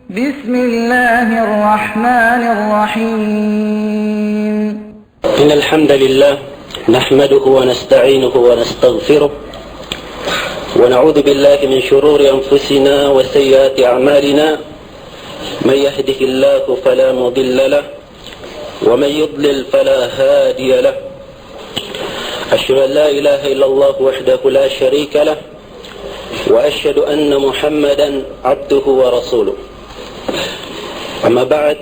بسم الله الرحمن الرحيم إن الحمد لله نحمده ونستعينه ونستغفره ونعوذ بالله من شرور أنفسنا وسيئات أعمالنا من يهده الله فلا مضل له ومن يضلل فلا هادي له أشهد أن لا إله إلا الله وحده لا شريك له وأشهد أن محمدا عبده ورسوله أما بعد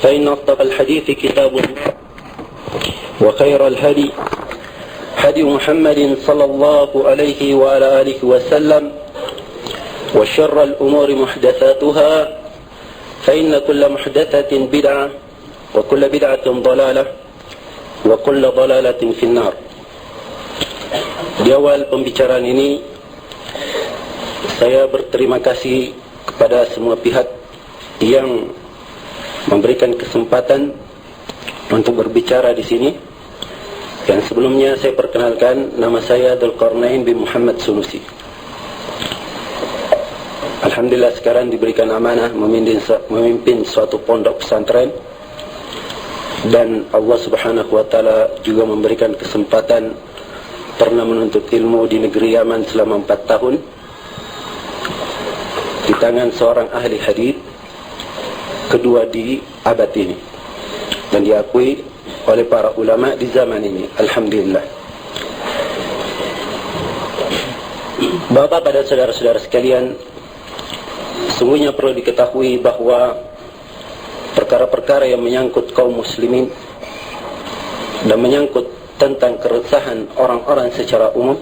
فإن أصدق الحديث كتاب الله وخير الهدي هدي محمد صلى الله عليه وعلى آله وسلم وشر الأمور محدثاتها فإن كل محدثة بدعة وكل بدعة ضلالة وكل ضلالة في النار. Di awal pembicaraan ini saya berterima kasih kepada semua pihak yang memberikan kesempatan untuk berbicara di sini. Yang sebelumnya saya perkenalkan, nama saya Dzulqarnain bin Muhammad Sunusi. Alhamdulillah sekarang diberikan amanah memimpin suatu pondok pesantren, dan Allah Subhanahu wa taala juga memberikan kesempatan pernah menuntut ilmu di negeri Yaman selama 4 tahun di tangan seorang ahli hadis, kedua di abad ini, dan diakui oleh para ulama di zaman ini. Alhamdulillah. Bapak dan saudara-saudara sekalian, sungguhnya perlu diketahui bahwa perkara-perkara yang menyangkut kaum muslimin dan menyangkut tentang keresahan orang-orang secara umum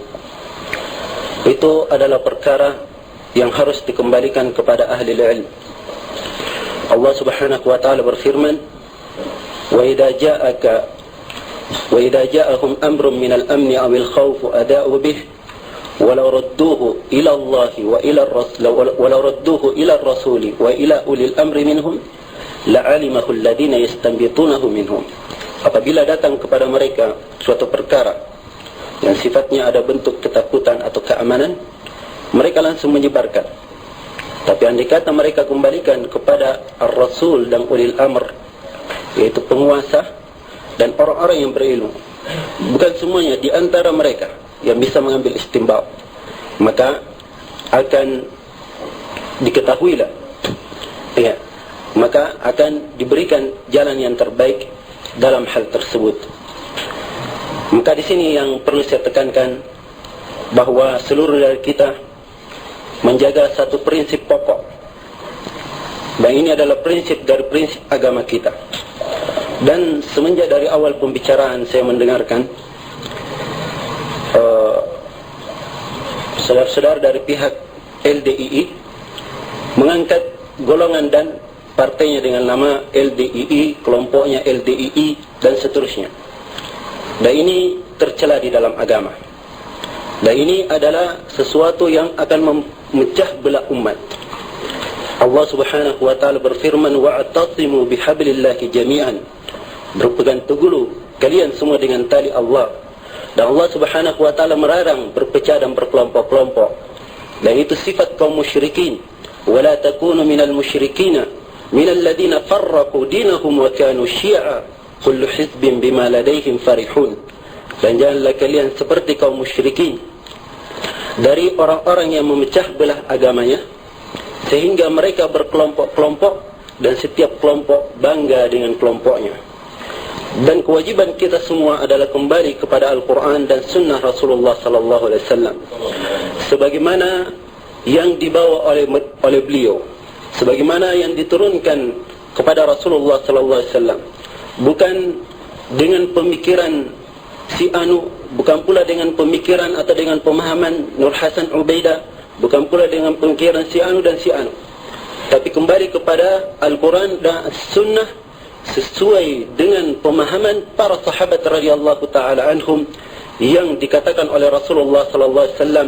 itu adalah perkara yang harus dikembalikan kepada ahli ilmu. Allah Subhanahu wa taala berfirman, "Wa idza ja'ahum amrun min al-amni aw al-khawf ada'u bih wa law radduhu ila Allah wa ila ar-rasul wa law radduhu ila ar-rasul wa ila ulil amri minhum la'alimahu alladhina yastanbitunahu minhum." Apabila datang kepada mereka suatu perkara yang sifatnya ada bentuk ketakutan atau keamanan, mereka langsung menyebarkan. Tapi andai kata mereka kembalikan kepada Ar-Rasul dan Ulil Amr, yaitu penguasa dan orang-orang yang berilmu, bukan semuanya di antara mereka yang bisa mengambil istimbat, maka akan diketahuilah, ya, maka akan diberikan jalan yang terbaik dalam hal tersebut. Maka di sini yang perlu saya tekankan, bahwa seluruh dari kita menjaga satu prinsip pokok, dan ini adalah prinsip dari prinsip agama kita. Dan semenjak dari awal pembicaraan saya mendengarkan saudara-saudara dari pihak LDII mengangkat golongan dan partainya dengan nama LDII, kelompoknya LDII, dan seterusnya. Dan ini tercela di dalam agama. Dan ini adalah sesuatu yang akan memecah belah umat. Allah Subhanahu wa taala berfirman, "Wa'tasimu bihablillahi jami'an." Berpegang teguh kalian semua dengan tali Allah. Dan Allah Subhanahu wa taala melarang berpecah dan berkelompok-kelompok. Dan itu sifat kaum musyrikin. "Wa la takunu minal musyrikina minal ladzina farraqu dinahum wa kanu syi'a kullu hizbin bima ladaihim farihun." Dan janganlah kalian seperti kaum musyrikin, dari orang-orang yang memecah belah agamanya sehingga mereka berkelompok-kelompok dan setiap kelompok bangga dengan kelompoknya. Dan kewajiban kita semua adalah kembali kepada Al-Quran dan Sunnah Rasulullah sallallahu alaihi wasallam sebagaimana yang dibawa oleh beliau, sebagaimana yang diturunkan kepada Rasulullah sallallahu alaihi wasallam, bukan dengan pemikiran si anu, bukan pula dengan pemikiran atau dengan pemahaman Nur Hasan Ubaidah, bukan pula dengan pemikiran si anu dan si anu, tapi kembali kepada Al-Quran dan Sunnah sesuai dengan pemahaman para sahabat radhiyallahu taala anhum, yang dikatakan oleh Rasulullah sallallahu alaihi wasallam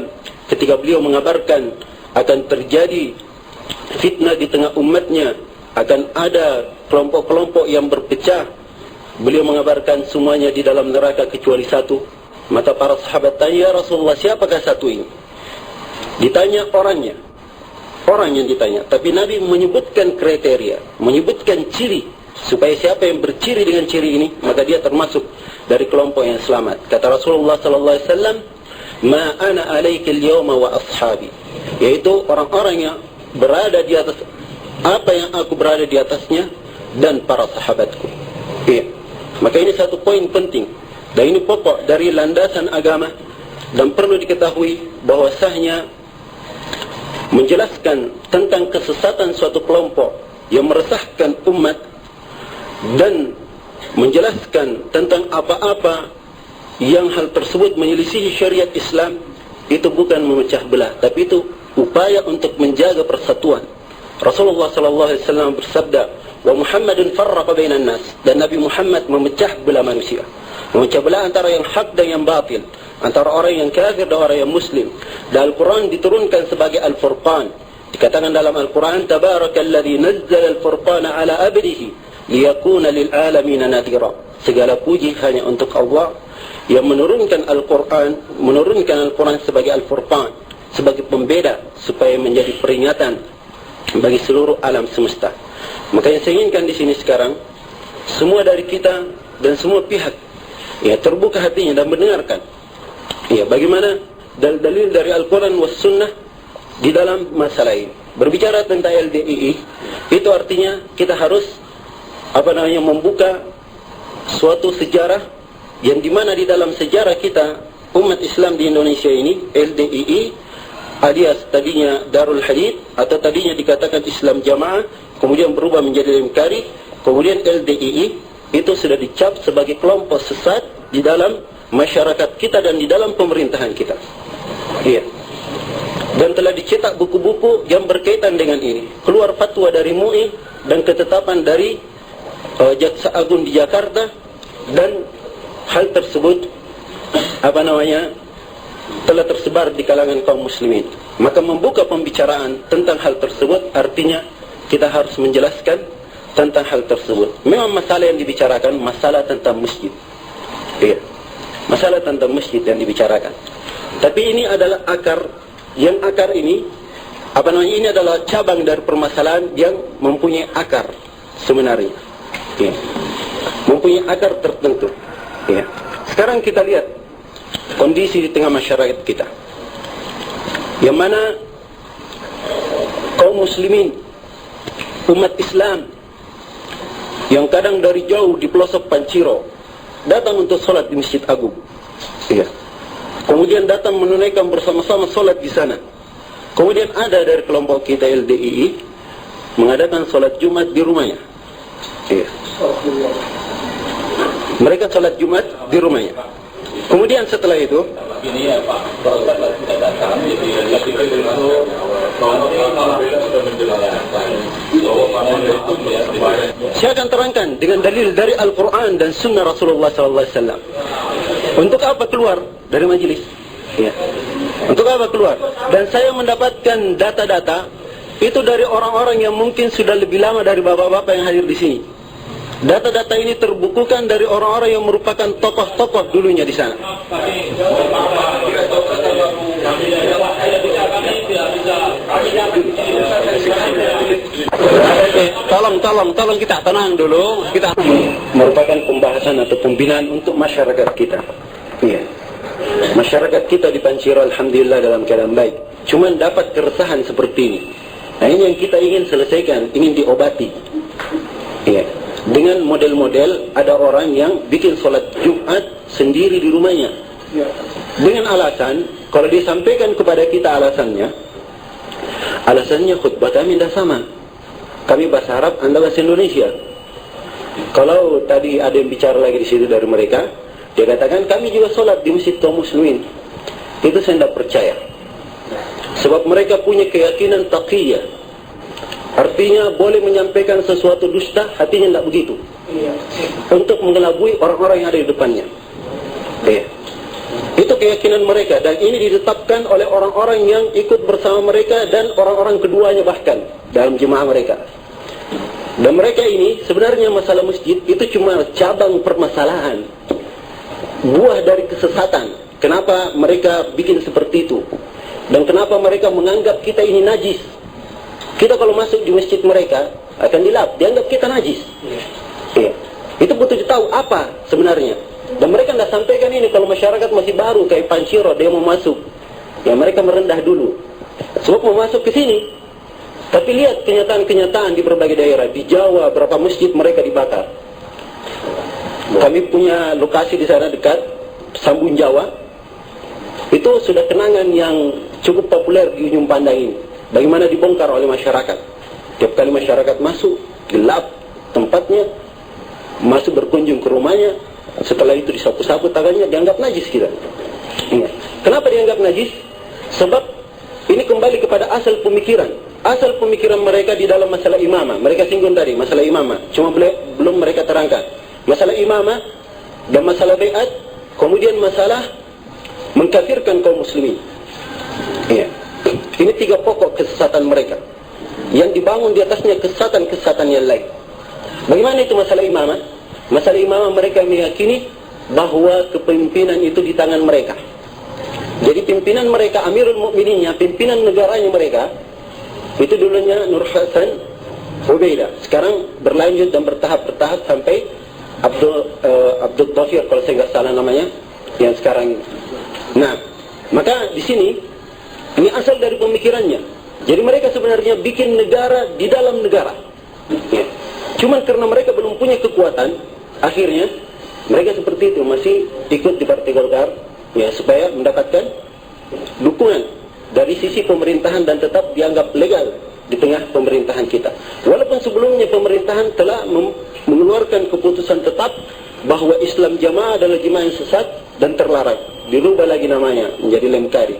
ketika beliau mengabarkan akan terjadi fitnah di tengah umatnya, akan ada kelompok-kelompok yang berpecah. Beliau mengabarkan semuanya di dalam neraka kecuali satu. Maka para sahabat tanya, "Ya Rasulullah, siapakah satu ini?" Ditanya orangnya. orang yang ditanya, tapi Nabi menyebutkan kriteria, menyebutkan ciri, supaya siapa yang berciri dengan ciri ini, maka dia termasuk dari kelompok yang selamat. Kata Rasulullah sallallahu alaihi wasallam, "Ma ana alaika al-yawma wa ashabi." Yaitu orang-orang yang berada di atas apa yang aku berada di atasnya dan para sahabatku. Iya. Maka ini satu poin penting, dan ini pokok dari landasan agama, dan perlu diketahui bahwasanya menjelaskan tentang kesesatan suatu kelompok yang meresahkan umat dan menjelaskan tentang apa-apa yang hal tersebut menyelisihi syariat Islam, itu bukan memecah belah, tapi itu upaya untuk menjaga persatuan. Rasulullah sallallahu alaihi wasallam bersabda, "Wa Muhammadun farraqa bainan nas." Dan Nabi Muhammad memecah belah manusia, memecah belah antara yang hak dan yang batil, antara orang yang kafir dan orang yang muslim. Dan Al-Quran diturunkan sebagai Al-Furqan. Dikatakan dalam Al-Quran, "Tabarakalladzi nazzala al-furqana ala abdihi liyakuna lil alamin nadhira." Segala puji hanya untuk Allah yang menurunkan Al-Quran sebagai Al-Furqan, sebagai pembeda, supaya menjadi peringatan bagi seluruh alam semesta. Maka yang saya inginkan di sini sekarang, semua dari kita dan semua pihak ya terbuka hatinya dan mendengarkan ya bagaimana dalil dari Al-Quran was Sunnah di dalam masalah ini. Berbicara tentang LDII, itu artinya kita harus membuka suatu sejarah yang dimana di dalam sejarah kita umat Islam di Indonesia ini, LDII alias tadinya Darul Hadith atau tadinya dikatakan Islam Jamaah, kemudian berubah menjadi Limkari, kemudian LDII itu sudah dicap sebagai kelompok sesat di dalam masyarakat kita dan di dalam pemerintahan kita. Iya. Dan telah dicetak buku-buku yang berkaitan dengan ini. Keluar fatwa dari MUI dan ketetapan dari Jaksa Agung di Jakarta, dan hal tersebut telah tersebar di kalangan kaum muslimin. Maka membuka pembicaraan tentang hal tersebut artinya kita harus menjelaskan tentang hal tersebut. Memang masalah yang dibicarakan masalah tentang masjid. Iya. Masalah tentang masjid yang dibicarakan. Tapi ini adalah akar, yang akar ini ini adalah cabang dari permasalahan yang mempunyai akar sebenarnya. Iya. Mempunyai akar tertentu. Iya. Sekarang kita lihat kondisi di tengah masyarakat kita, yang mana kaum muslimin, umat Islam yang kadang dari jauh di pelosok Panciro datang untuk sholat di Masjid Agung. Iya. Kemudian datang menunaikan bersama-sama sholat di sana. Kemudian ada dari kelompok kita LDII mengadakan sholat Jumat di rumahnya. Iya. Mereka sholat Jumat di rumahnya. Kemudian setelah itu, saya akan terangkan dengan dalil dari Al-Quran dan Sunnah Rasulullah SAW. Untuk apa keluar dari majelis? Ya. Untuk apa keluar? Dan saya mendapatkan data-data itu dari orang-orang yang mungkin sudah lebih lama dari bapak-bapak yang hadir di sini. Data-data ini terbukukan dari orang-orang yang merupakan tokoh-tokoh dulunya di sana. Tolong kita tenang dulu. Kita merupakan pembahasan atau pembinaan untuk masyarakat kita. Iya. Masyarakat kita di Panciro alhamdulillah dalam keadaan baik. Cuman dapat keresahan seperti ini. Nah, ini yang kita ingin selesaikan, ingin diobati. Iya. Dengan model-model ada orang yang bikin sholat Jumat sendiri di rumahnya, dengan alasan, kalau disampaikan kepada kita alasannya khutbah kami tidak sama, kami bahasa Arab, anda bahasa Indonesia. Kalau tadi ada yang bicara lagi di situ dari mereka, dia katakan kami juga sholat di masjid kaum muslimin. Itu saya tidak percaya, sebab mereka punya keyakinan taqiyah. Artinya boleh menyampaikan sesuatu dusta, hatinya tidak begitu. Untuk mengelabui orang-orang yang ada di depannya. Itu keyakinan mereka, dan ini ditetapkan oleh orang-orang yang ikut bersama mereka dan orang-orang keduanya bahkan dalam jemaah mereka. Dan mereka ini sebenarnya masalah masjid itu cuma cabang permasalahan, buah dari kesesatan. Kenapa mereka bikin seperti itu? Dan kenapa mereka menganggap kita ini najis? Kita kalau masuk di masjid mereka akan dilap, dianggap kita najis. Iya. Itu butuh ditahu apa sebenarnya. Dan mereka tidak sampaikan ini kalau masyarakat masih baru kayak Panciro, dia mau masuk. Ya mereka merendah dulu. Sebab mau masuk ke sini. Tapi lihat kenyataan-kenyataan di berbagai daerah. Di Jawa berapa masjid mereka dibakar. Kami punya lokasi di sana dekat Sambun Jawa. Itu sudah kenangan yang cukup populer di ujung pandang ini. Bagaimana dibongkar oleh masyarakat. Tiap kali masyarakat masuk, gelap tempatnya, masuk berkunjung ke rumahnya, setelah itu disapu-sapu tangannya, dianggap najis kita. Kenapa dianggap najis? Sebab ini kembali kepada asal pemikiran. Asal pemikiran mereka di dalam masalah imamah. Mereka singgung tadi masalah imamah, cuma belum mereka terangkan. Masalah imamah dan masalah bai'at, kemudian masalah mengkafirkan kaum muslimin. Iya. Ini 3 pokok kesesatan mereka yang dibangun di atasnya kesesatan-kesesatan yang lain. Bagaimana itu masalah imamah? Masalah imamah mereka meyakini bahwa kepemimpinan itu di tangan mereka. Jadi pimpinan mereka, Amirul Mukmininnya, pimpinan negaranya mereka, itu dulunya Nur Hasan Ubaidah. Sekarang berlanjut dan bertahap-bertahap sampai Abdul Dhafir, kalau saya nggak salah namanya, yang sekarang ini. Nah, maka di sini ini asal dari pemikirannya. Jadi mereka sebenarnya bikin negara di dalam negara. Ya. Cuman karena mereka belum punya kekuatan, akhirnya mereka seperti itu, masih ikut di Partai Golkar, ya, supaya mendapatkan dukungan dari sisi pemerintahan dan tetap dianggap legal di tengah pemerintahan kita. Walaupun sebelumnya pemerintahan telah mengeluarkan keputusan tetap bahwa Islam Jamaah adalah jemaah yang sesat dan terlarang. Dirubah lagi namanya menjadi Lemkari.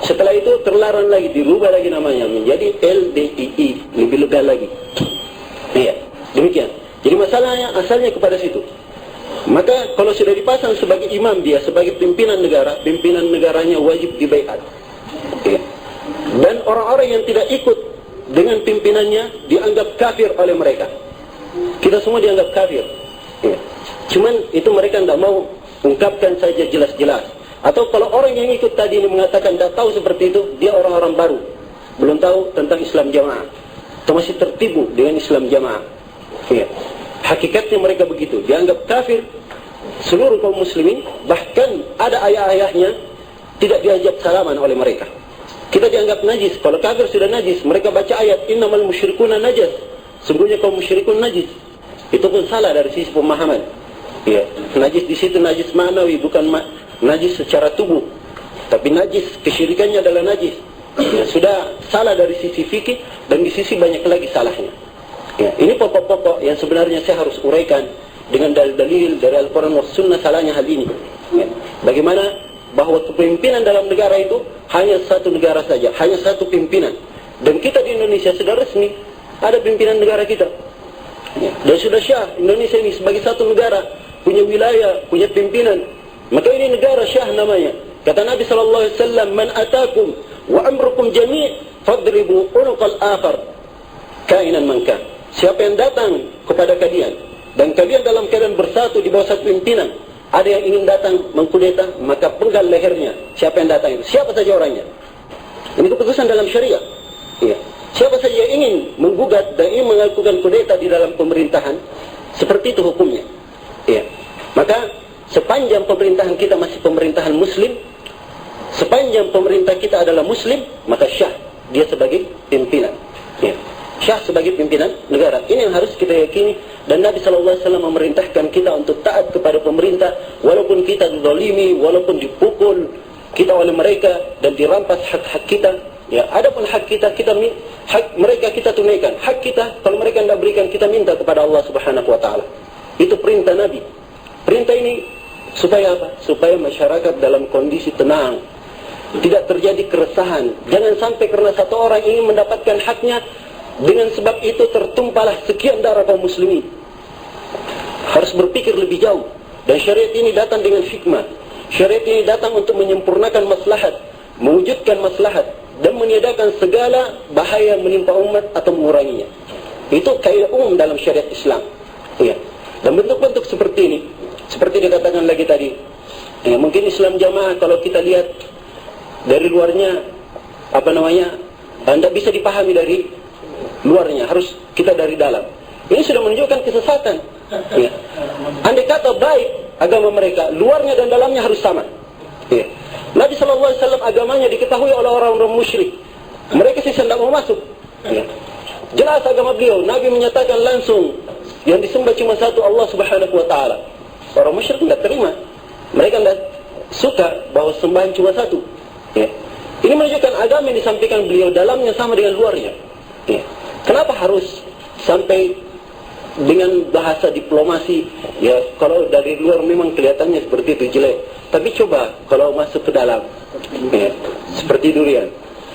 Setelah itu terlarang lagi, dirubah lagi namanya menjadi LDII, lebih legal lagi. Iya, demikian. Jadi masalahnya asalnya kepada situ. Maka kalau sudah dipasang sebagai imam dia, sebagai pimpinan negara, pimpinan negaranya wajib dibaiat. Iya. Dan orang-orang yang tidak ikut dengan pimpinannya dianggap kafir oleh mereka. Kita semua dianggap kafir. Iya. Cuman itu mereka tidak mau ungkapkan saja jelas-jelas. Atau kalau orang yang ikut tadi ini mengatakan tidak tahu seperti itu, dia orang-orang baru, belum tahu tentang Islam Jamaah, atau masih tertipu dengan Islam Jamaah. Ya. Hakikatnya mereka begitu, dianggap kafir seluruh kaum muslimin. Bahkan ada ayah-ayahnya tidak diajak salaman oleh mereka. Kita dianggap najis. Kalau kafir sudah najis, mereka baca ayat innamal musyrikuna najas, sungguhnya kaum musyrikun najis. Itu pun salah dari sisi pemahaman. Ya. Najis di situ najis ma'nawi, bukan najis secara tubuh, tapi najis kesyirikannya adalah najis. Ya, sudah salah dari sisi fikih dan di sisi banyak lagi salahnya. Ya, ini pokok-pokok yang sebenarnya saya harus uraikan dengan dalil-dalil dari Al-Quran dan Sunnah salahnya hal ini. Ya, bagaimana bahwa kepemimpinan dalam negara itu hanya satu negara saja, hanya satu pimpinan. Dan kita di Indonesia sudah resmi ada pimpinan negara kita. Ya, dan sudah syah Indonesia ini sebagai satu negara, punya wilayah, punya pimpinan. Maka ini negara syah namanya. Kata Nabi SAW, man atakum wa amrukum jami' fadribu unuqal akhar kainan man kan. Siapa yang datang kepada kalian dan kalian dalam keadaan bersatu di bawah satu pimpinan, ada yang ingin datang mengkudeta, maka penggal lehernya. Siapa yang datang itu? Siapa saja orangnya. Ini keputusan dalam syariah. Ya. Siapa saja yang ingin menggugat dan ingin melakukan kudeta di dalam pemerintahan, seperti itu hukumnya. Ya. Maka sepanjang pemerintahan kita masih pemerintahan muslim, sepanjang pemerintah kita adalah muslim, maka syah dia sebagai pimpinan. Ya. Syah sebagai pimpinan negara. Ini yang harus kita yakini. Dan Nabi SAW memerintahkan kita untuk taat kepada pemerintah, walaupun kita dizalimi, walaupun dipukul kita oleh mereka dan dirampas hak-hak kita. Ya, adapun hak kita, hak mereka kita tunaikan. Hak kita kalau mereka tidak berikan, kita minta kepada Allah Subhanahu Wa Taala. Itu perintah Nabi. Perintah ini supaya apa? Supaya masyarakat dalam kondisi tenang, tidak terjadi keresahan. Jangan sampai karena satu orang ingin mendapatkan haknya, dengan sebab itu tertumpahlah sekian darah kaum muslimin. Harus berpikir lebih jauh. Dan syariat ini datang dengan hikmah. Syariat ini datang untuk menyempurnakan maslahat, mewujudkan maslahat, dan meniadakan segala bahaya menimpa umat atau menguranginya. Itu kaidah umum dalam syariat Islam. Ya. Dan bentuk-bentuk seperti ini, seperti dikatakan lagi tadi, ya, mungkin Islam Jamaah kalau kita lihat dari luarnya, tidak bisa dipahami dari luarnya, harus kita dari dalam. Ini sudah menunjukkan kesesatan. Ya. Andai kata baik agama mereka, luarnya dan dalamnya harus sama. Ya. Nabi SAW agamanya diketahui oleh orang-orang musyrik. Mereka sih tidak mau masuk. Ya. Jelas agama beliau. Nabi menyatakan langsung yang disembah cuma satu, Allah Subhanahu Wa Taala. Orang musyrik tidak terima. Mereka tidak suka bahwa sembahan cuma satu. Ya. Ini menunjukkan agama yang disampaikan beliau dalamnya sama dengan luarnya. Ya. Kenapa harus sampai dengan bahasa diplomasi? Ya, kalau dari luar memang kelihatannya seperti itu jelek. Tapi coba kalau masuk ke dalam, ya, seperti durian.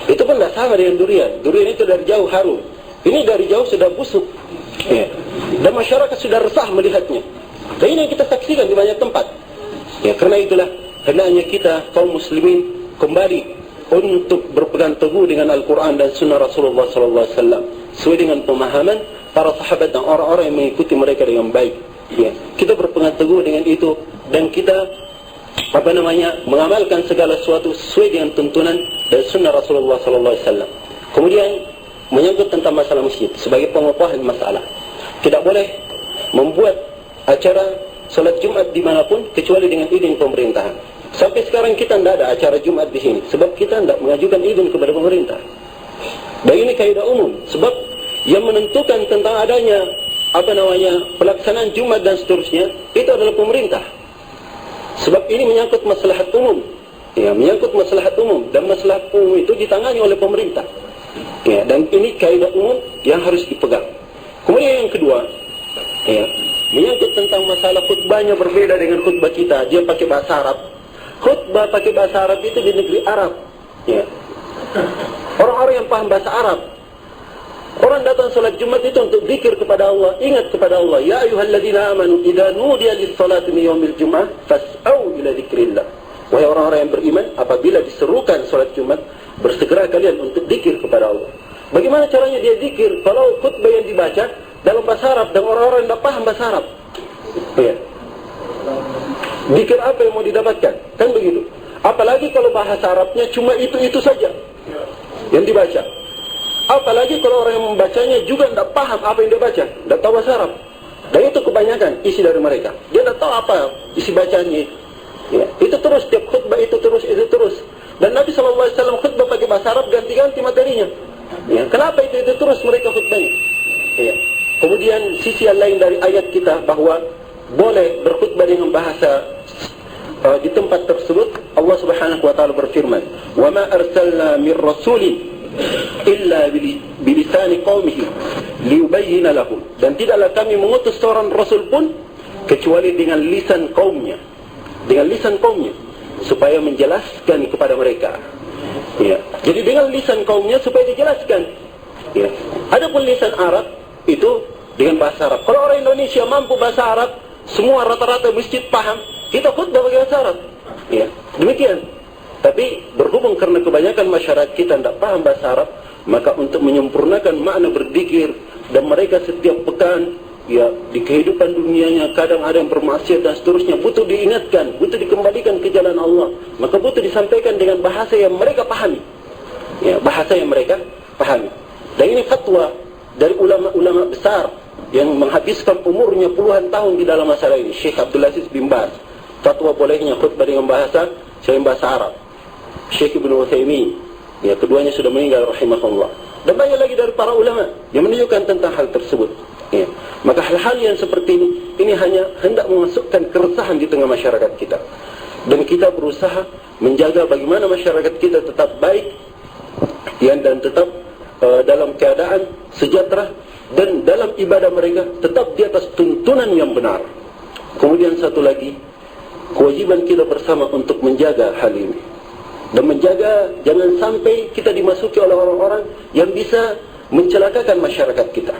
Itu pun tidak sama dengan durian. Durian itu dari jauh harum. Ini dari jauh sudah busuk. Ya. Dan masyarakat sudah resah melihatnya. Dan ini yang kita saksikan di banyak tempat. Ya, karena itulah hendaknya kita kaum muslimin kembali untuk berpegang teguh dengan Al-Quran dan Sunnah Rasulullah SAW sesuai dengan pemahaman para sahabat dan orang-orang yang mengikuti mereka dengan baik. Ya, kita berpegang teguh dengan itu dan kita mengamalkan segala sesuatu sesuai dengan tuntunan dan Sunnah Rasulullah SAW. Kemudian menyangkut tentang masalah masjid sebagai pengokohan masalah, tidak boleh membuat acara salat Jumat dimanapun kecuali dengan izin pemerintahan. Sampai sekarang kita tidak ada acara Jumat di sini sebab kita tidak mengajukan izin kepada pemerintah. Dan ini kaidah umum sebab yang menentukan tentang adanya pelaksanaan Jumat dan seterusnya itu adalah pemerintah. Sebab ini menyangkut maslahat umum. Ya, menyangkut maslahat umum dan maslahat umum itu ditangani oleh pemerintah. Ya, dan ini kaidah umum yang harus dipegang. Kemudian yang kedua, ya, menyangkut tentang masalah khutbahnya berbeda dengan khutbah kita. Dia pakai bahasa Arab. Khutbah pakai bahasa Arab itu di negeri Arab. Ya. Orang-orang yang paham bahasa Arab. Orang datang salat Jumat itu untuk zikir kepada Allah, ingat kepada Allah. Ya ayyuhalladzina amanu idza nudiya lis-salati min yaumil jum'ah fas'au ila dzikrillah. Wahai orang-orang yang beriman, apabila diserukan salat Jumat, bersegera kalian untuk zikir kepada Allah. Bagaimana caranya dia zikir kalau khutbah yang dibaca dalam bahasa Arab dan orang-orang yang tidak paham bahasa Arab? Ya. Zikir apa yang mau didapatkan? Kan begitu. Apalagi kalau bahasa Arabnya cuma itu saja yang dibaca. Apalagi kalau orang yang membacanya juga tidak paham apa yang dia baca, tidak tahu bahasa Arab. Dan itu kebanyakan isi dari mereka. Dia tidak tahu apa isi bacaannya. Ya. Itu terus, tiap khutbah itu terus. Dan Nabi SAW khutbah pakai bahasa Arab ganti-ganti materinya. Ya. Kenapa itu terus mereka khutbahnya? Ya. Kemudian sisi yang lain dari ayat kita bahwa boleh berkhutbah dengan bahasa di tempat tersebut. Allah Subhanahu wa taala berfirman, "Wa ma arsalna mir rasulin illa bilisani qaumihi liyubayyana lahum." Dan tidaklah kami mengutus seorang rasul pun kecuali dengan lisan kaumnya. Dengan lisan kaumnya supaya menjelaskan kepada mereka. Ya. Jadi dengan lisan kaumnya supaya dijelaskan. Ya. Adapun lisan Arab itu dengan bahasa Arab. Kalau orang Indonesia mampu bahasa Arab, semua rata-rata masjid paham, kita khutbah pakai bahasa Arab. Ya, demikian. Tapi berhubung karena kebanyakan masyarakat kita tidak paham bahasa Arab, maka untuk menyempurnakan makna berzikir dan mereka setiap pekan, ya, di kehidupan dunianya kadang ada yang bermaksiat dan seterusnya, butuh diingatkan, butuh dikembalikan ke jalan Allah, maka butuh disampaikan dengan bahasa yang mereka pahami. Ya, bahasa yang mereka pahami. Dan ini fatwa dari ulama-ulama besar yang menghabiskan umurnya puluhan tahun di dalam masalah ini. Syekh Abdul Aziz bin Baz, fatwa bolehnya khutbah dengan bahasa selain bahasa Arab. Syekh Ibnu Utsaimin, ya, keduanya sudah meninggal rahimahullah. Dan banyak lagi dari para ulama yang menunjukkan tentang hal tersebut. Ya. Maka hal-hal yang seperti ini hanya hendak memasukkan keresahan di tengah masyarakat kita. Dan kita berusaha menjaga bagaimana masyarakat kita tetap baik, ya, dan tetap dalam keadaan sejahtera, dan dalam ibadah mereka tetap di atas tuntunan yang benar. Kemudian satu lagi, kewajiban kita bersama untuk menjaga hal ini. Dan menjaga jangan sampai kita dimasuki oleh orang-orang yang bisa mencelakakan masyarakat kita.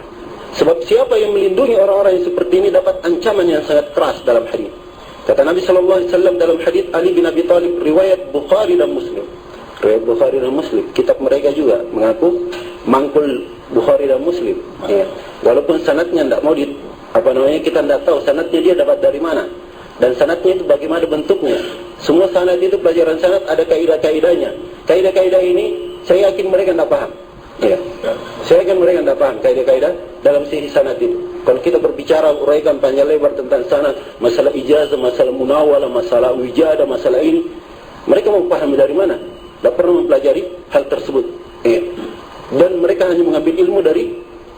Sebab siapa yang melindungi orang-orang yang seperti ini dapat ancaman yang sangat keras dalam hadis. Kata Nabi SAW dalam hadis Ali bin Abi Thalib, riwayat Bukhari dan Muslim. Riwayat Bukhari dan Muslim, kitab mereka juga mengaku mangkul Bukhari dan Muslim. Ya. Walaupun sanadnya tidak mau kita tidak tahu sanadnya dia dapat dari mana. Dan sanadnya itu bagaimana bentuknya. Semua sanad itu, pelajaran sanad ada kaidah-kaidahnya. Kaidah-kaidah ini saya yakin mereka tidak paham. Ya. Saya kan mereka tidak paham kaidah-kaidah dalam sihir sanad itu. Kalau kita berbicara uraikan panjang lebar tentang sanad, masalah ijazah, masalah munawalah, masalah wijadah, masalah ini, mereka mau paham dari mana? Tidak pernah mempelajari hal tersebut. Ya. Dan mereka hanya mengambil ilmu dari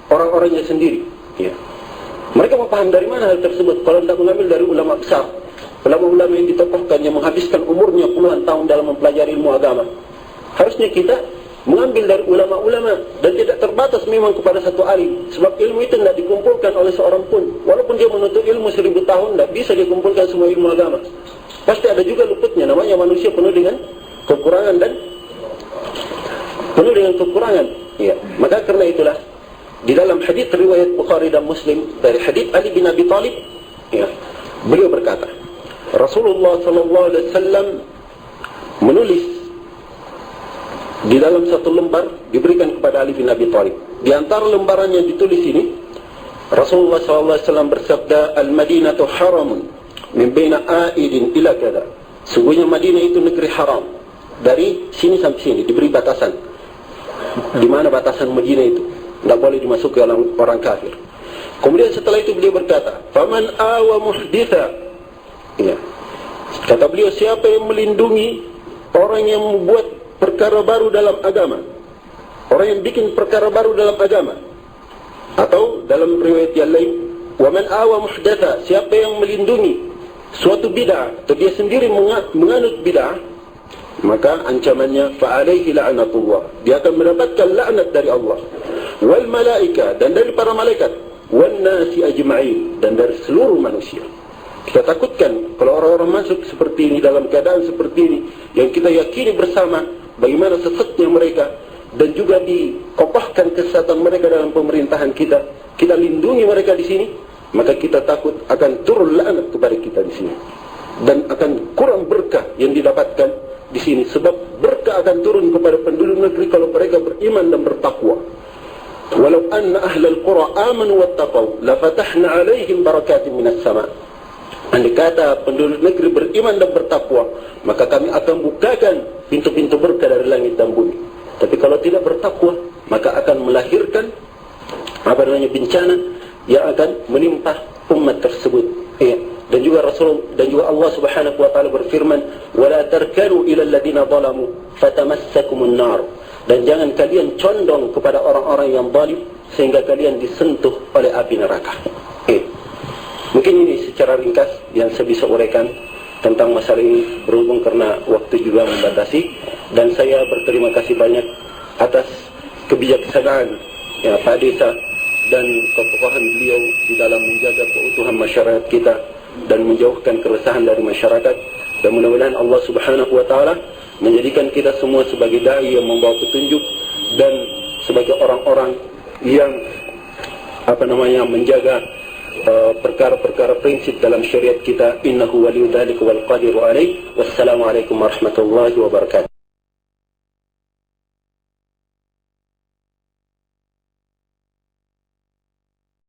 orang-orangnya sendiri. Ya. Mereka mau paham dari mana hal tersebut? Kalau tidak mengambil dari ulama besar, ulama-ulama yang ditokohkan, yang menghabiskan umurnya puluhan tahun dalam mempelajari ilmu agama. Harusnya kita mengambil dari ulama-ulama dan tidak terbatas memang kepada satu alim, sebab ilmu itu tidak dikumpulkan oleh seorang pun. Walaupun dia menuntut ilmu 1000 tahun, tidak bisa dikumpulkan semua ilmu agama. Pasti ada juga luputnya. Namanya manusia penuh dengan kekurangan dan penuh dengan kekurangan. Ya. Maka karena itulah di dalam hadis riwayat Bukhari dan Muslim dari hadis Ali bin Abi Thalib, ya, beliau berkata, Rasulullah sallallahu alaihi wasallam menulis di dalam satu lembar diberikan kepada Ali bin Abi Thalib. Di antara lembaran yang ditulis ini, Rasulullah SAW bersabda, Al-Madinatu haramun min baina a'idin ila kada. Sungguhnya Madinah itu negeri haram. Dari sini sampai sini diberi batasan. Di mana batasan Madinah itu? Tidak boleh dimasuki oleh orang kafir. Kemudian setelah itu beliau berkata, Faman awa muhditha. Ya. Kata beliau, siapa yang melindungi orang yang membuat perkara baru dalam agama, orang yang bikin perkara baru dalam agama. Atau dalam riwayat yang lain, wa man awa muhdatha, siapa yang melindungi suatu bid'ah atau dia sendiri menganut bid'ah, maka ancamannya fa alaihi la'natullah, dia akan mendapatkan laknat dari Allah, wal malaika, dan dari para malaikat, wan nasi ajma'in, dan dari seluruh manusia. Kita takutkan kalau orang-orang masuk seperti ini, dalam keadaan seperti ini, yang kita yakini bersama bagaimana sesatnya mereka, dan juga dikokohkan kesesatan mereka dalam pemerintahan kita, kita lindungi mereka di sini, maka kita takut akan turun laknat kepada kita di sini, dan akan kurang berkah yang didapatkan di sini, sebab berkah akan turun kepada penduduk negeri kalau mereka beriman dan bertakwa. Walau anna ahlal qura amanu wattaqau la fatahna 'alaihim barakatin minas sama'. Andai kata penduduk negeri beriman dan bertakwa, maka kami akan bukakan pintu-pintu berkah dari langit dan bumi. Tapi kalau tidak bertakwa, maka akan melahirkan bencana yang akan menimpa umat tersebut. Ya. Dan juga Allah Subhanahu wa taala berfirman, "Wala tarkanu ila alladziina zalamu fatamassakumun nar." Dan jangan kalian condong kepada orang-orang yang zalim sehingga kalian disentuh oleh api neraka. Mungkin ini secara ringkas yang saya bisa uraikan tentang masalah ini, berhubung karena waktu juga membatasi, dan saya berterima kasih banyak atas kebijaksanaan ya Pak Desa dan kekokohan beliau di dalam menjaga keutuhan masyarakat kita dan menjauhkan keresahan dari masyarakat. Dan mudah-mudahan Allah Subhanahu wa taala menjadikan kita semua sebagai dai yang membawa petunjuk dan sebagai orang-orang yang menjaga perkara-perkara prinsip dalam syariat kita. Innahu waliyudzalika wal qadiru alaih. Wassalamualaikum warahmatullahi wabarakatuh.